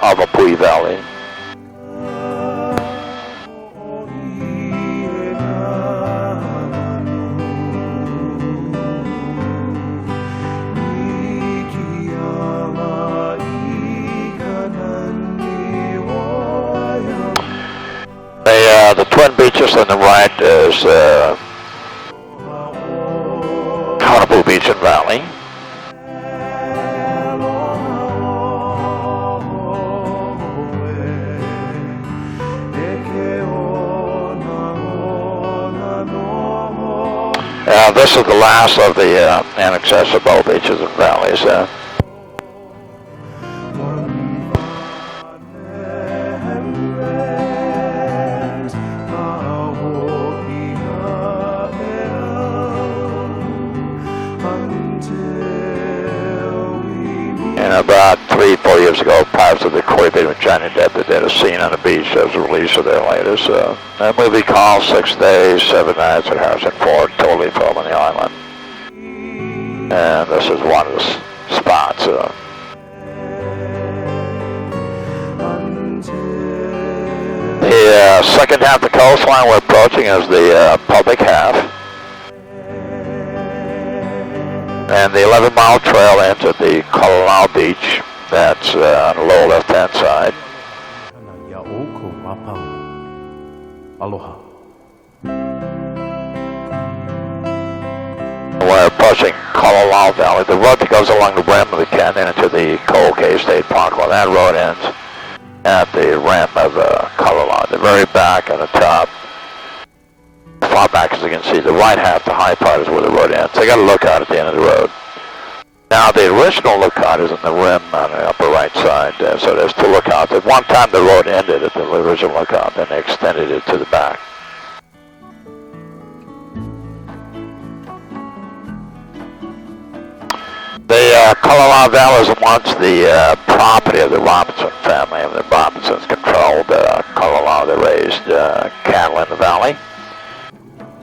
of Apui Valley. The twin beaches on the right is Hanapu Beach and Valley. This is the last of the inaccessible beaches and valleys. And about 3-4 years ago, pirates of the Caribbean with Johnny Depp, they did a scene on the beach as a release of their latest a movie called 6 Days, 7 Nights at Harrison Ford, totally filmed on the island. And this is one of the spots. The second half of the coastline we're approaching is the public half. And the 11-mile trail ends at the Kalalau Beach. That's on the lower left-hand side. Aloha. We're approaching Kalalau Valley, the road that goes along the rim of the canyon into the Coal Cave State Park. Well, that road ends at the rim of Kalalau, the very back and the top. Far back, as you can see, the right half, the high part, is where the road ends. They got a lookout at the end of the road. Now, the original lookout is in the rim on the upper right side, so there's two lookouts. At one time, the road ended at the original lookout, then they extended it to the back. The Kalalau Valley was once the property of the Robinson family, and the Robinsons controlled Kalalau. They raised cattle in the valley.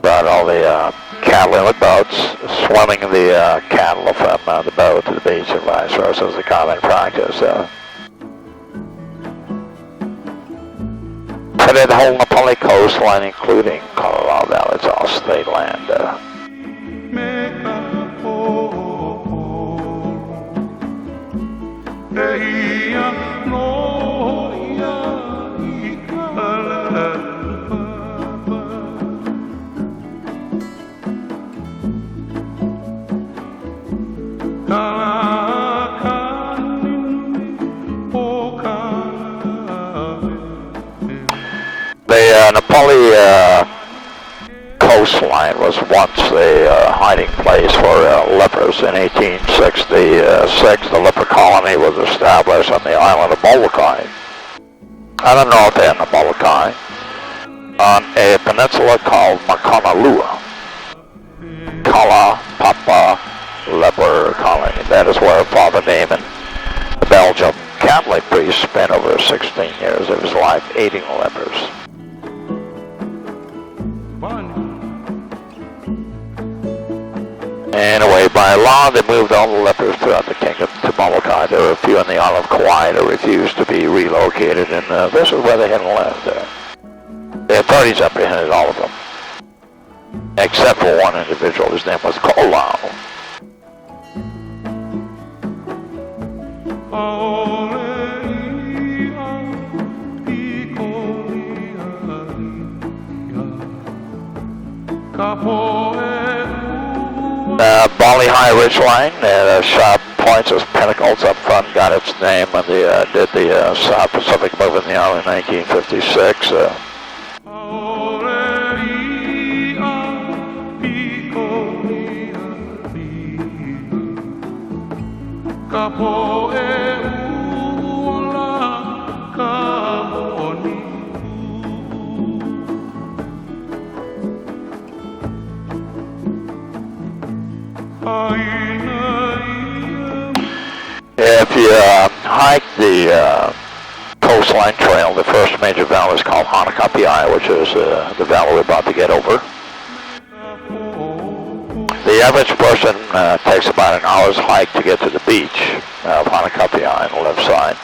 Brought all the cattle in with boats, swimming the cattle from the boat to the beach and vice versa was a common practice. Today the whole Napali coastline, including Kalalau Valley, it's all state land. The Napali coastline was once a hiding place for lepers. In 1866, the leper colony was established on the island of Molokai, on the north end of Molokai, on a peninsula called Makanalua. Kala Papa Leper Colony. That is where Father Damon, the Belgian Catholic priest, spent over 16 years of his life aiding lepers. Anyway, by law, they moved all the lepers throughout the kingdom to Molokai. There were a few on the island of Kauai that refused to be relocated, and this is where they had left. The authorities apprehended all of them, except for one individual. His name was Kolau. Bali High Ridgeline, sharp points as pinnacles up front, got its name when they did the South Pacific move in the early 1956. If you hike the coastline trail, the first major valley is called Hanakapiai, which is the valley we're about to get over. The average person takes about an hour's hike to get to the beach of Hanakapiai on the left side.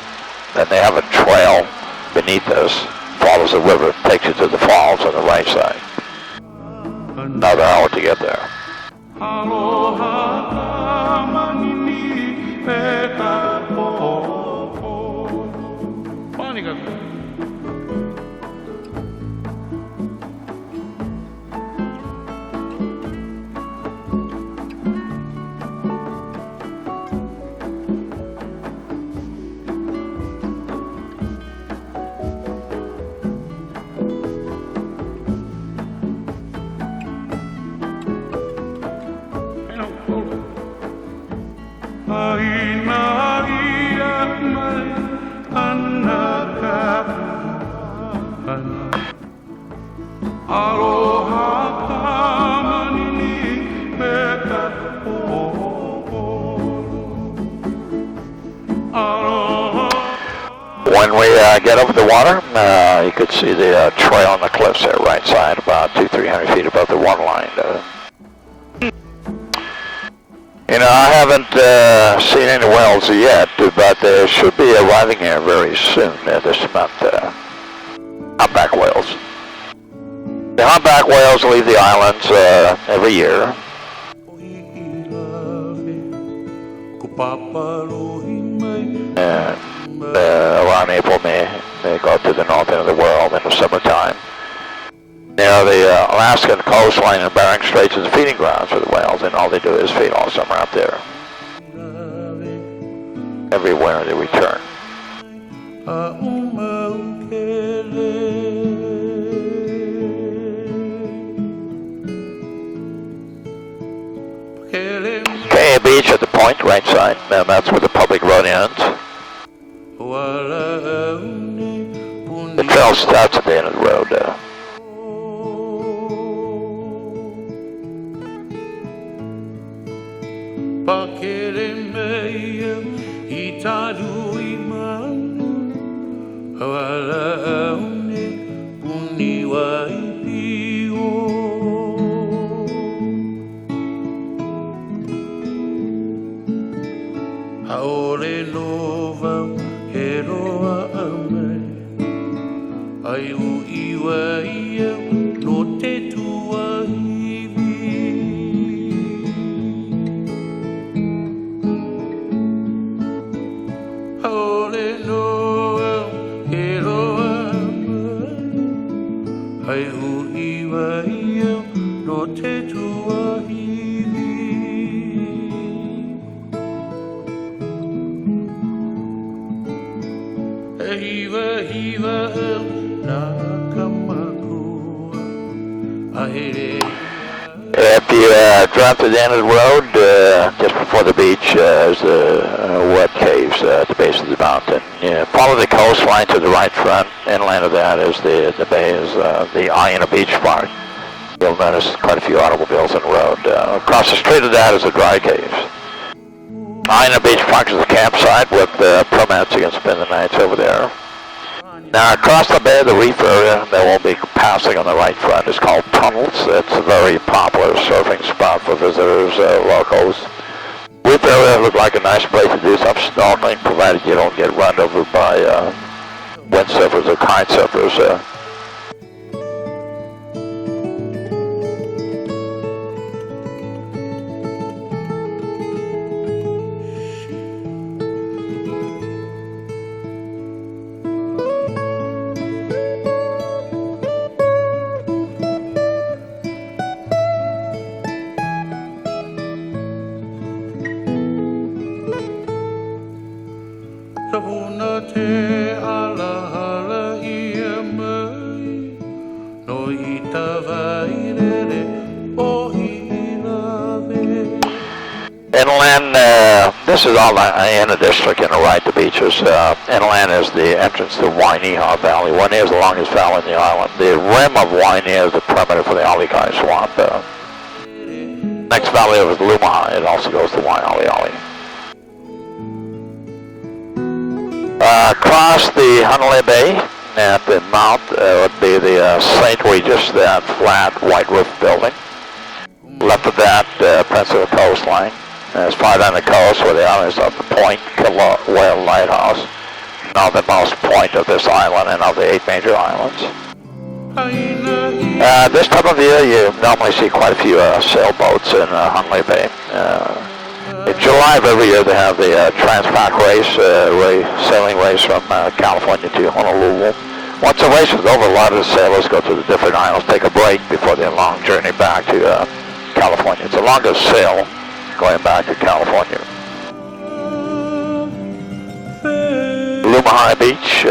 and they have a trail beneath us, follows the river, takes you to the falls on the right side. Another hour to get there. When we get over the water, you could see the trail on the cliffs there, right side, about 200-300 feet above the water line. You know, I haven't seen any whales yet, but they should be arriving here very soon this month. Humpback whales. The humpback whales leave the islands every year. And around April, May, they go to the north end of the world in the summertime. Near the Alaskan coastline and Bering Straits is the feeding grounds for the whales, and all they do is feed all summer up there. Every winter they return. Kea Beach at the point, right side, and that's where the public road ends. The trail starts at the end of the road. If you drive to the end of the road, just before the beach, is the wet caves at the base of the mountain. Follow the coastline to the right front. Inland of that is the bay, is the Iona Beach Park. You'll notice quite a few automobiles on the road. Across the street of that is the dry caves. Iona Beach Park is the campsite with permits. You can spend the nights over there. Now across the bay, the reef area that we'll be passing on the right front is called Tunnels. It's a very popular surfing spot for visitors, locals. Reef area looks like a nice place to do some snorkeling, provided you don't get run over by windsurfers or kite surfers. Inland, this is all Iona District in the right, the beaches. Inland is the entrance to Wainiha Valley. Wainiha is the longest valley in the island. The rim of Wainiha is the perimeter for the Alikai Swamp. Next valley over is Lumaha. It also goes to Waialeale. Across the Hanalei Bay at the mouth would be the St. Regis, that flat white roof building. Left of that, Peninsula Coastline. As far down the coast where the island is up the Point Killa Whale Lighthouse. northernmost point of this island and of the 8 major islands. This time of year you normally see quite a few sailboats in Hunley Bay. In July of every year they have the Transpac race, sailing race from California to Honolulu. Once the race is over, a lot of the sailors go to the different islands, take a break before their long journey back to California. It's the longest sail going back to California. Luma Beach.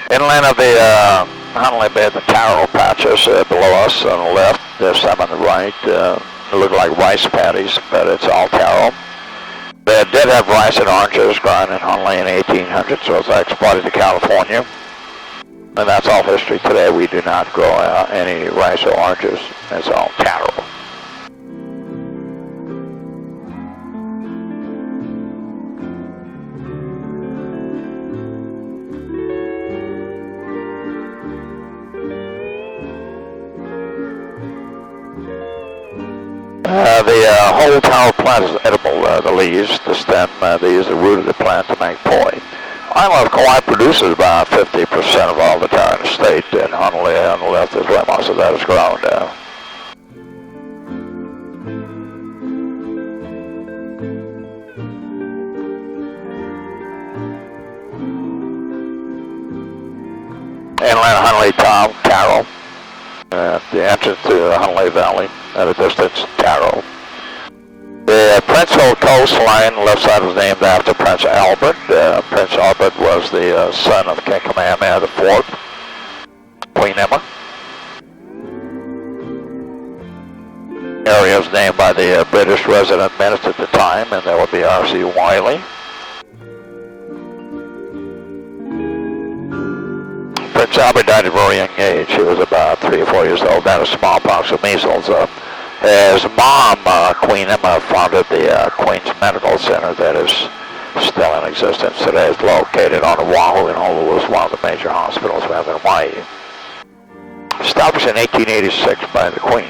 Inland of the Hunley Bay, the taro patches below us on the left, there's some on the right. They look like rice paddies, but it's all taro. They did have rice and oranges grown in Hunley in 1800, so it's exported to California. And that's all history. Today we do not grow any rice or oranges. It's all taro. The whole taro plant is edible. The leaves, the stem, they use the root of the plant to make poi. Island of Kauai produces about 50% of all the taro in the state, and Honolulu on the left is where most of that is grown. Inland Hunley taro. The entrance to Hunley Valley, at a distance, taro. The Prince Hope coastline, left side was named after Prince Albert. Prince Albert was the son of King Kamehameha IV, Queen Emma. Area was named by the British resident minister at the time, and that would be R.C. Wiley. Prince Albert died at a very young age. He was about 3 or 4 years old, died of smallpox or measles. His mom, Queen Emma, founded the Queen's Medical Center that is still in existence today. It's located on Oahu, and Honolulu is one of the major hospitals we have in Hawaii. Established in 1886 by the Queen.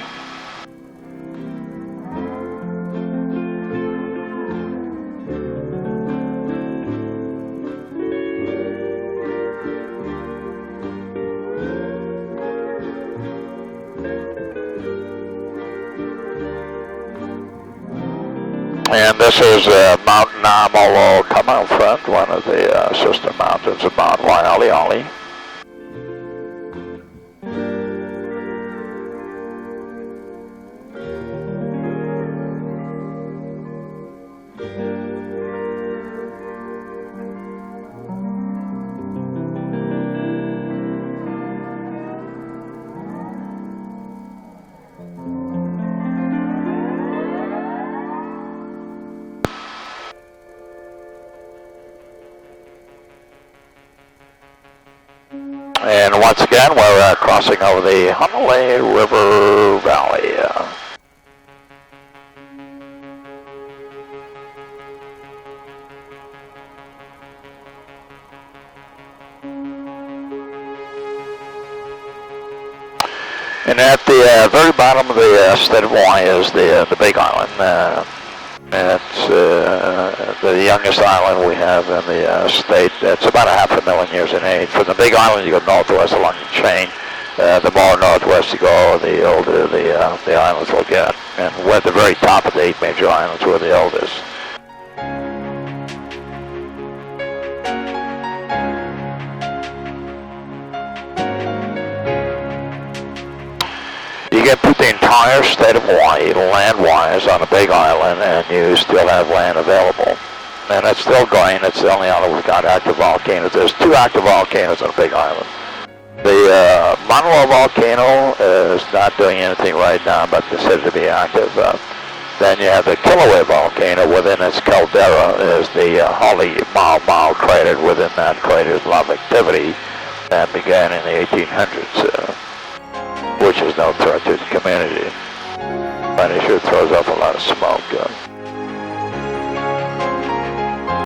And this is Mount Namolokama front, one of the sister mountains of Mount Waialeale. And once again, we're crossing over the Hunley River Valley. And at the very bottom of the state of Hawaii is the Big Island. It's the youngest island we have in the state. It's about 500,000 years in age. From the Big Island, you go northwest along the chain. The more northwest you go, the older the islands will get. And we're at the very top of the 8 major islands. We're the oldest. You can put the entire state of Hawaii land-wise on a big island, and you still have land available. And it's still going. It's the only island we've got active volcanoes. There's 2 active volcanoes on a big island. The Mauna Loa volcano is not doing anything right now, but considered to be active. Then you have the Kilauea volcano. Within its caldera is the Hale Mau crater. Within that crater is a lot of activity that began in the 1800s. Which is no threat to the community, but it sure throws up a lot of smoke.